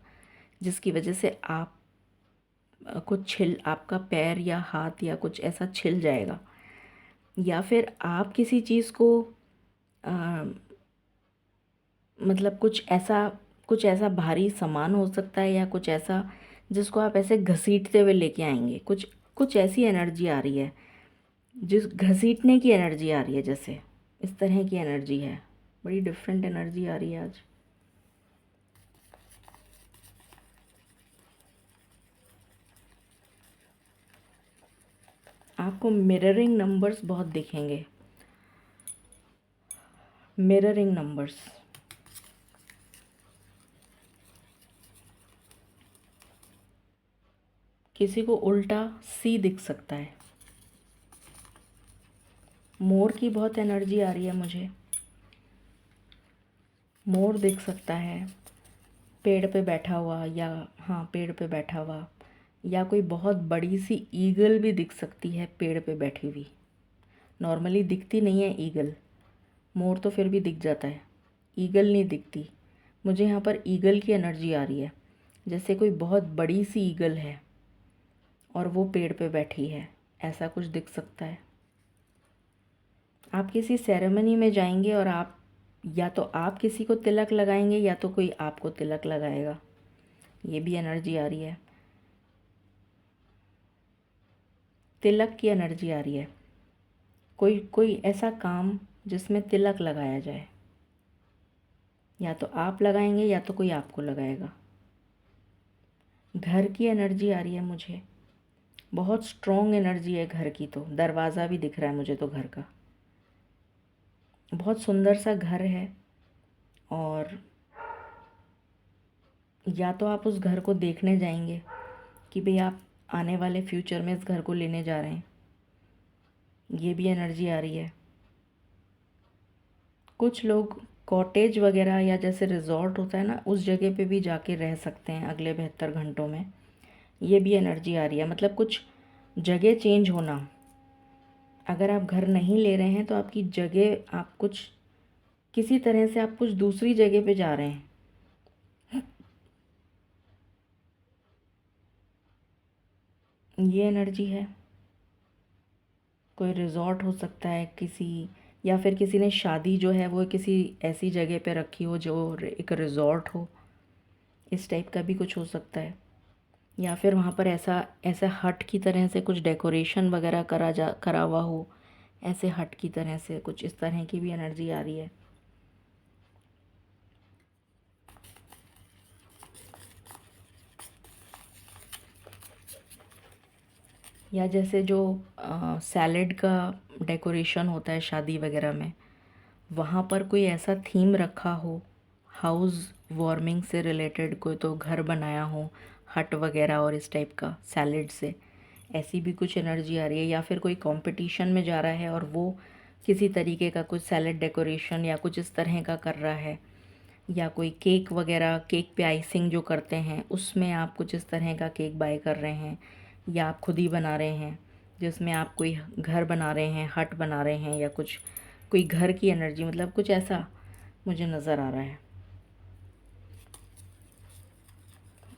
जिसकी वजह से आप कुछ छिल, आपका पैर या हाथ या कुछ ऐसा छिल जाएगा। या फिर आप किसी चीज़ को अ, मतलब कुछ ऐसा भारी सामान हो सकता है, या कुछ ऐसा जिसको आप ऐसे घसीटते हुए लेके आएंगे, कुछ कुछ ऐसी एनर्जी आ रही है, जिस घसीटने की एनर्जी आ रही है, जैसे इस तरह की एनर्जी है। बड़ी डिफरेंट एनर्जी आ रही है आज। आपको मिररिंग नंबर्स बहुत दिखेंगे, मिररिंग नंबर्स। किसी को उल्टा सी दिख सकता है। मोर की बहुत एनर्जी आ रही है मुझे, मोर दिख सकता है पेड़ पे बैठा हुआ, या हाँ पेड़ पे बैठा हुआ, या कोई बहुत बड़ी सी ईगल भी दिख सकती है पेड़ पे बैठी हुई। नॉर्मली दिखती नहीं है ईगल, मोर तो फिर भी दिख जाता है, ईगल नहीं दिखती। मुझे यहाँ पर ईगल की एनर्जी आ रही है, जैसे कोई बहुत बड़ी सी ईगल है और वो पेड़ पे बैठी है, ऐसा कुछ दिख सकता है। आप किसी सेरेमनी में जाएंगे और आप, या तो आप किसी को तिलक लगाएंगे या तो कोई आपको तिलक लगाएगा, ये भी एनर्जी आ रही है। तिलक की एनर्जी आ रही है, कोई कोई ऐसा काम जिसमें तिलक लगाया जाए, या तो आप लगाएंगे या तो कोई आपको लगाएगा। घर की एनर्जी आ रही है मुझे, बहुत स्ट्रॉन्ग एनर्जी है घर की, तो दरवाज़ा भी दिख रहा है मुझे तो घर का। बहुत सुंदर सा घर है, और या तो आप उस घर को देखने जाएंगे कि भाई आप आने वाले फ्यूचर में इस घर को लेने जा रहे हैं, ये भी एनर्जी आ रही है। कुछ लोग कॉटेज वगैरह या जैसे रिजॉर्ट होता है ना, उस जगह पे भी जाके रह सकते हैं अगले 72 घंटों में, ये भी एनर्जी आ रही है। मतलब कुछ जगह चेंज होना, अगर आप घर नहीं ले रहे हैं तो आपकी जगह, आप कुछ किसी तरह से आप कुछ दूसरी जगह पे जा रहे हैं, ये एनर्जी है। कोई रिजॉर्ट हो सकता है किसी, या फिर किसी ने शादी जो है वो किसी ऐसी जगह पे रखी हो जो एक रिजॉर्ट हो, इस टाइप का भी कुछ हो सकता है। या फिर वहाँ पर ऐसा ऐसा हट की तरह से कुछ डेकोरेशन वगैरह करा हुआ हो, ऐसे हट की तरह से कुछ, इस तरह की भी एनर्जी आ रही है। या जैसे जो सैलेड का डेकोरेशन होता है शादी वगैरह में, वहाँ पर कोई ऐसा थीम रखा हो, हाउस वार्मिंग से रिलेटेड कोई तो घर बनाया हो हट वगैरह और इस टाइप का सैलेड से, ऐसी भी कुछ एनर्जी आ रही है। या फिर कोई कंपटीशन में जा रहा है और वो किसी तरीके का कुछ सैलेड डेकोरेशन या कुछ इस तरह का कर रहा है, या कोई केक वगैरह, केक पे आइसिंग जो करते हैं उसमें आप कुछ इस तरह का केक बाय कर रहे हैं, या आप खुद ही बना रहे हैं जिसमें आप कोई घर बना रहे हैं, हट बना रहे हैं, या कुछ कोई घर की एनर्जी, मतलब कुछ ऐसा मुझे नज़र आ रहा है।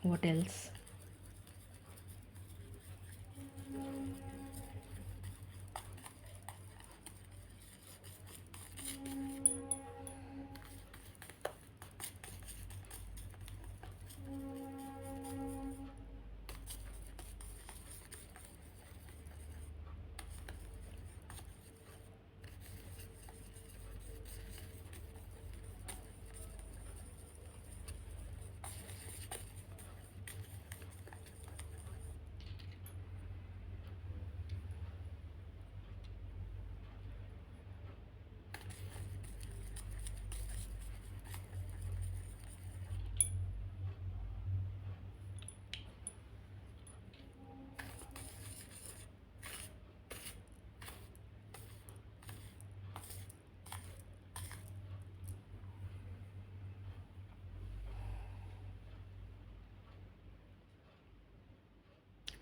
What else?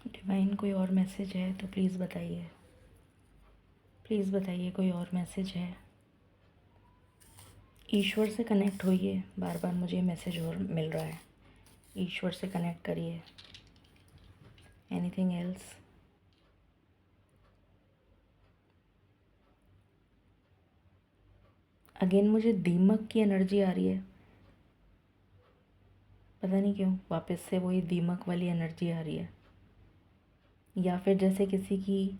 डिवाइन कोई और मैसेज है तो प्लीज़ बताइए, प्लीज़ बताइए कोई और मैसेज है। ईश्वर से कनेक्ट होइए, बार बार मुझे मैसेज और मिल रहा है, ईश्वर से कनेक्ट करिए। Anything else? अगेन मुझे दीमक की एनर्जी आ रही है, पता नहीं क्यों वापस से वही दीमक वाली एनर्जी आ रही है। या फिर जैसे किसी की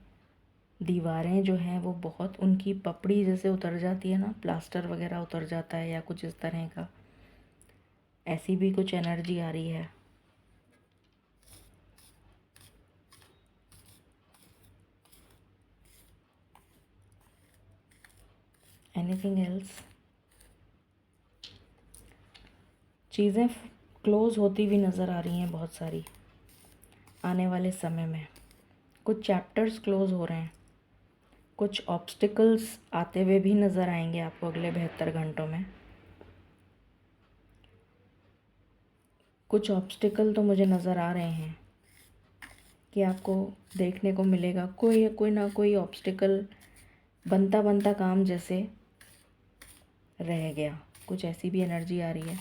दीवारें जो हैं वो बहुत, उनकी पपड़ी जैसे उतर जाती है ना, प्लास्टर वगैरह उतर जाता है या कुछ इस तरह का, ऐसी भी कुछ एनर्जी आ रही है। Anything else? चीज़ें क्लोज होती हुई नज़र आ रही हैं बहुत सारी आने वाले समय में। कुछ चैप्टर्स क्लोज हो रहे हैं, कुछ ऑब्स्टिकल्स आते हुए भी नज़र आएंगे आपको अगले 72 घंटों में। कुछ ऑब्स्टिकल तो मुझे नज़र आ रहे हैं कि आपको देखने को मिलेगा कोई ना कोई ऑब्स्टिकल बनता बनता काम जैसे रह गया, कुछ ऐसी भी एनर्जी आ रही है।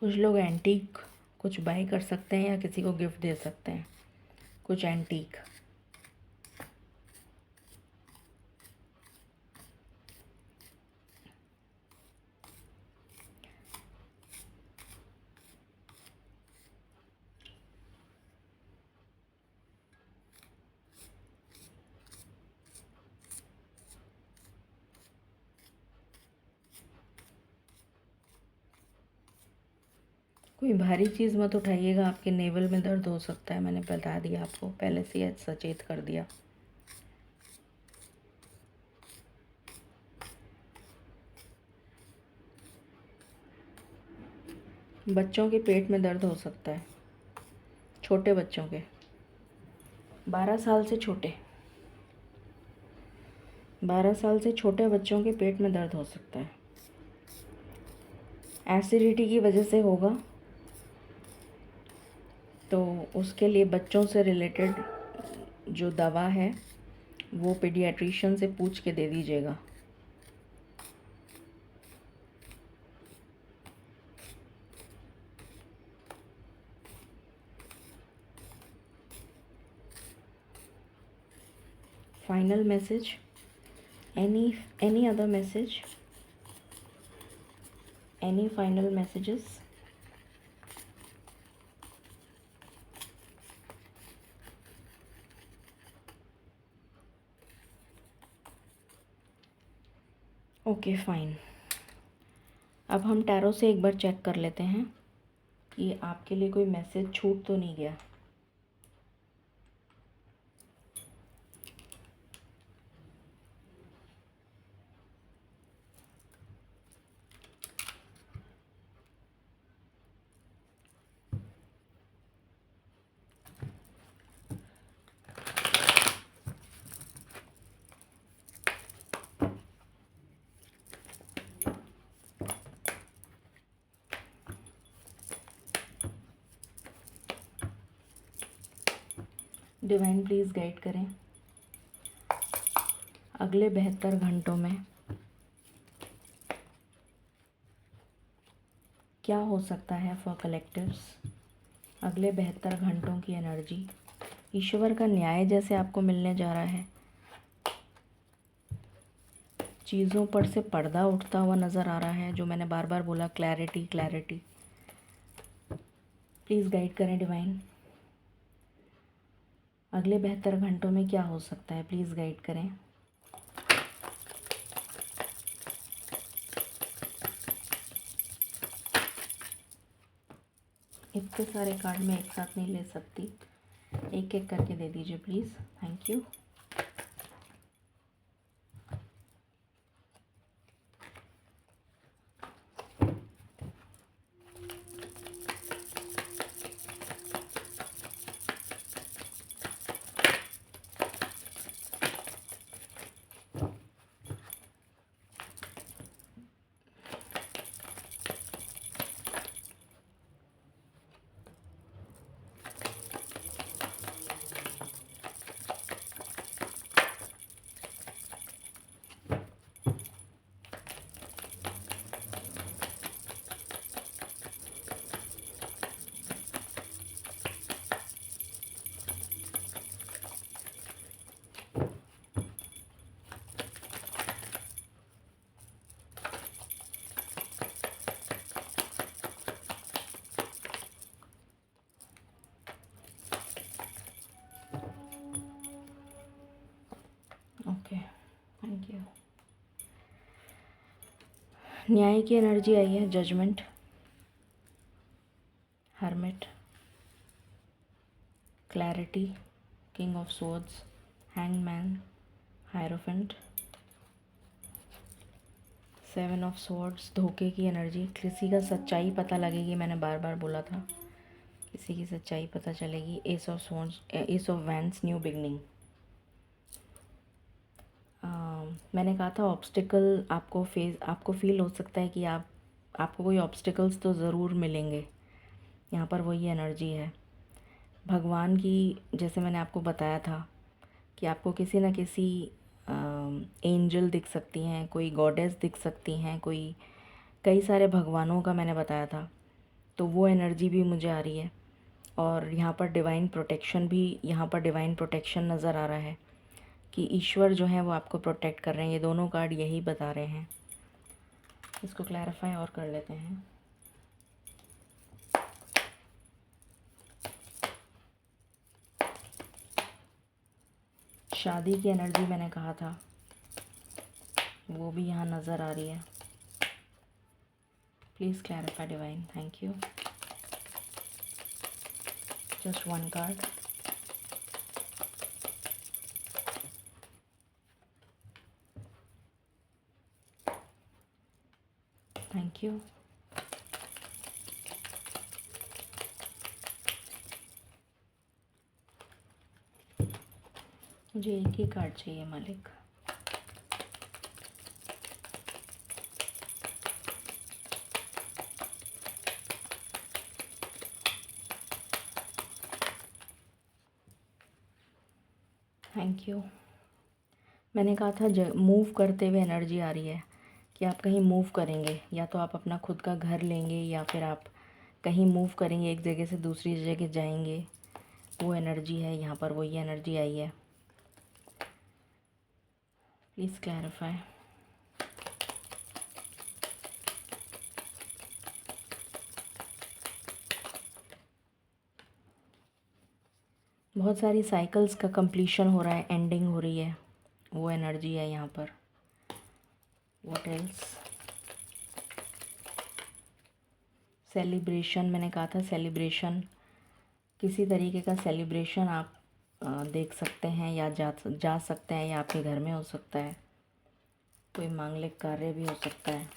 कुछ लोग एंटीक कुछ बाय कर सकते हैं या किसी को गिफ्ट दे सकते हैं, कुछ एंटीक। कोई भारी चीज़ मत उठाइएगा, आपके नेवल में दर्द हो सकता है, मैंने बता दिया आपको पहले से ही, सचेत कर दिया। बच्चों के पेट में दर्द हो सकता है, छोटे बच्चों के, 12 साल से छोटे, 12 साल से छोटे बच्चों के पेट में दर्द हो सकता है। एसिडिटी की वजह से होगा, तो उसके लिए बच्चों से रिलेटेड जो दवा है वो पीडियाट्रिशियन से पूछ के दे दीजिएगा। Final message, any other message, any final messages? Okay fine. अब हम टैरो से एक बार चेक कर लेते हैं कि आपके लिए कोई मैसेज छूट तो नहीं गया। डिवाइन प्लीज़ गाइड करें अगले 72 घंटों में क्या हो सकता है फॉर कलेक्टिव्स। अगले 72 घंटों की एनर्जी, ईश्वर का न्याय जैसे आपको मिलने जा रहा है, चीज़ों पर से पर्दा उठता हुआ नज़र आ रहा है, जो मैंने बार बार बोला, क्लैरिटी क्लैरिटी। प्लीज़ गाइड करें डिवाइन, अगले 72 घंटों में क्या हो सकता है, प्लीज़ गाइड करें। इतने सारे कार्ड मैं एक साथ नहीं ले सकती, एक एक करके दे दीजिए प्लीज़, थैंक यू। न्याय की एनर्जी आई है, judgement, hermit, clarity, king of swords, hangman, hierophant, 7 of swords, धोखे की एनर्जी, किसी का सच्चाई पता लगेगी, मैंने बार बार बोला था किसी की सच्चाई पता चलेगी, S of swords, S of wands, new beginning. मैंने कहा था ऑब्स्टिकल आपको फील हो सकता है कि आपको कोई ऑब्स्टिकल्स तो ज़रूर मिलेंगे, यहाँ पर वही एनर्जी है। भगवान की, जैसे मैंने आपको बताया था कि आपको किसी न किसी एंजल दिख सकती हैं, कोई गॉडेस दिख सकती हैं, कोई कई सारे भगवानों का मैंने बताया था, तो वो एनर्जी भी मुझे आ रही है। और यहाँ पर डिवाइन प्रोटेक्शन नज़र आ रहा है कि ईश्वर जो है वो आपको प्रोटेक्ट कर रहे हैं। ये दोनों कार्ड यही बता रहे हैं। इसको क्लैरिफाई और कर लेते हैं। शादी की एनर्जी मैंने कहा था, वो भी यहाँ नज़र आ रही है। Please clarify divine, thank you. Just one card. Thank you. मुझे एक ही कार्ड चाहिए मालिक। Thank you. मैंने कहा था मूव करते हुए एनर्जी आ रही है कि आप कहीं मूव करेंगे, या तो आप अपना खुद का घर लेंगे या फिर आप कहीं मूव करेंगे, एक जगह से दूसरी जगह जाएंगे, वो एनर्जी है। यहाँ पर वही एनर्जी आई है। Please clarify. बहुत सारी साइकिल्स का कंप्लीशन हो रहा है, एंडिंग हो रही है, वो एनर्जी है यहाँ पर। What else? सेलिब्रेशन, मैंने कहा था सेलिब्रेशन, किसी तरीके का सेलिब्रेशन आप देख सकते हैं या जा सकते हैं, या आपके घर में हो सकता है। कोई मांगलिक कार्य भी हो सकता है।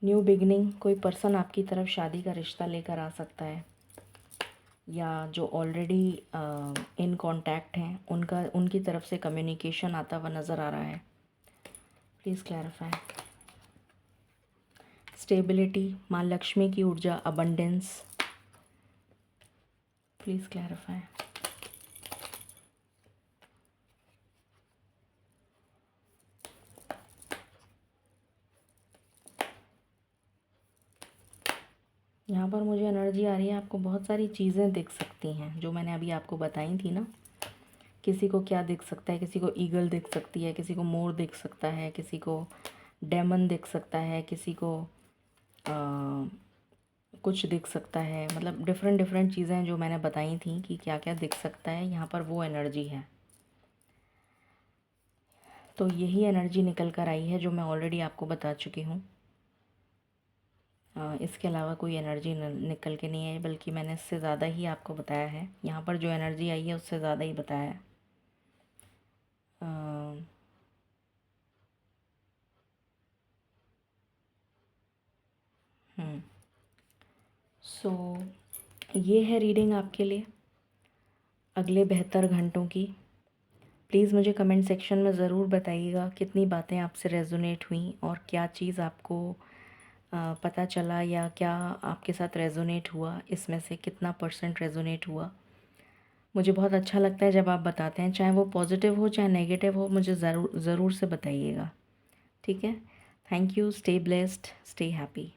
न्यू बिगनिंग, कोई पर्सन आपकी तरफ शादी का रिश्ता लेकर आ सकता है, या जो ऑलरेडी इन कांटेक्ट हैं उनकी तरफ से कम्युनिकेशन आता हुआ नज़र आ रहा है। Please clarify. स्टेबिलिटी, माँ लक्ष्मी की ऊर्जा, अबंडेंस, प्लीज़ क्लैरिफाई। यहाँ पर मुझे एनर्जी आ रही है, आपको बहुत सारी चीज़ें दिख सकती हैं जो मैंने अभी आपको बताई थी ना। किसी को क्या दिख सकता है, किसी को ईगल दिख सकती है, किसी को मोर दिख सकता है, किसी को डेमन दिख सकता है, किसी को कुछ दिख सकता है। मतलब डिफरेंट चीज़ें जो मैंने बताई थी कि क्या क्या दिख सकता है, यहाँ पर वो एनर्जी है। तो यही एनर्जी निकल कर आई है जो मैं ऑलरेडी आपको बता चुकी हूँ। इसके अलावा कोई एनर्जी निकल के नहीं है, बल्कि मैंने इससे ज़्यादा ही आपको बताया है। यहाँ पर जो एनर्जी आई है उससे ज़्यादा ही बताया है। सो ये है रीडिंग आपके लिए अगले 72 घंटों की। प्लीज़ मुझे कमेंट सेक्शन में ज़रूर बताइएगा कितनी बातें आपसे रेजोनेट हुई और क्या चीज़ आपको पता चला, या क्या आपके साथ रेजोनेट हुआ, इसमें से कितना % रेजोनेट हुआ। मुझे बहुत अच्छा लगता है जब आप बताते हैं, चाहे वो पॉजिटिव हो चाहे नेगेटिव हो, मुझे ज़रूर से बताइएगा। ठीक है, thank you. Stay blessed, stay happy.